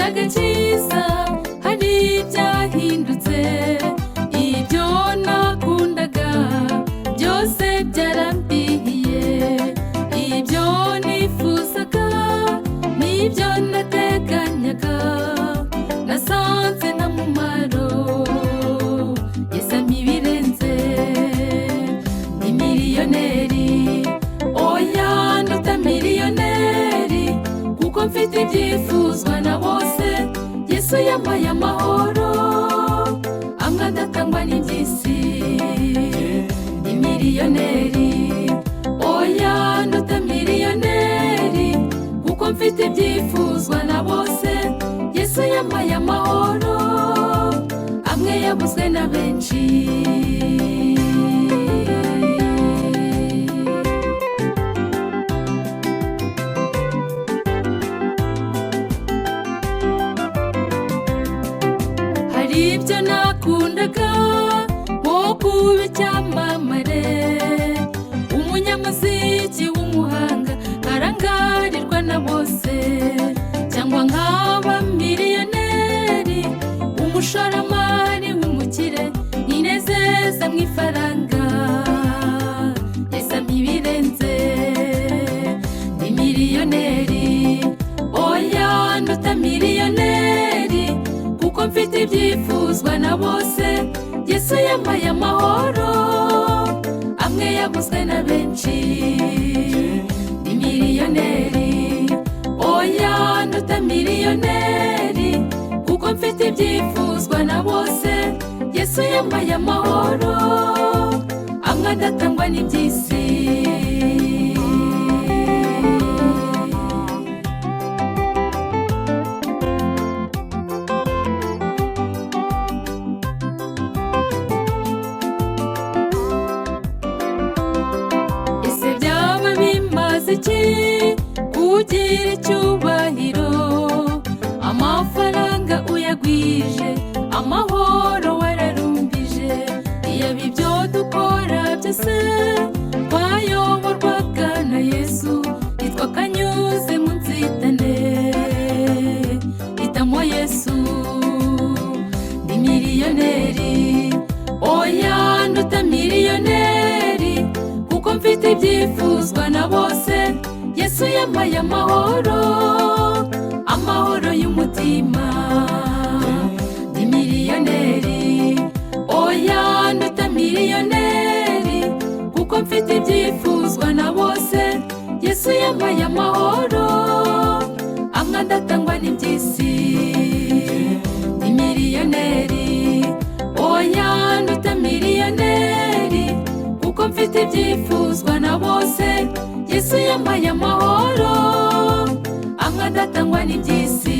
agakiza hari ibyahindutse, ibyo nakundaga byose byarambihiye, ibyo nifuzaga n'ibyo nateganyaga nasanze nta mumaro. Yesu ampa ibirenze, ni miliyoneri, oya nduta miliyoneri, kuko mfite ibyifuzwa na bose. Yesu yampaye amahoro amwe adatangwa n'iby'isi. Ni miliyoneri, oya nduta miliyoneri, kuko mfite ibyifuzwa na bose. Yesu yampaye amahoro amwe yabuzwe na benshi. Hari ibyo nakundaga nko kuba icyamamare, umunyamuziki w'umuhanga arangarirwa na bose, cyangwa nkaba miliyoneri, umushoramari w'umukire ninezeza mu ifaranga. Yesu ampa ibirenze, ni miliyoneri, oya nduta miliyoneri, kuko mfite ibyifuzwa na bose. Yesu yampaye amahoro amwe yaguzwe na benshi. Ni miliyoneri, oya nduta miliyoneri, kuko mfite ibyifuzwa na bose. Yesu yampaye amahoro amwe adatangwa n'iby'isi. Ese byaba bimaze iki kugira icyubahiro, amafaranga uyagwije, amahoro wararumbije, iyaba ibyo dukora byose twayoborwaga na Yesu, nitwa kanyuze mu nzitane. Hitamo Yesu, ni miliyoneri, oya nduta miliyoneri, kuko mfite ibyifuzwa na bose. Yesu yampaye amahoro, amahoro y'umutima. Ni miliyoneri, oya nduta miliyoneri, kuko mfite ibyifuzwa na bose. Yesu yampaye amahoro amwe adatangwa n'iby'isi. Ni miliyoneri, oya nduta miliyoneri, kuko mfite ibyifuzwa na bose. Yesu yampaye amahoro amwe adatangwa n'iby'isi.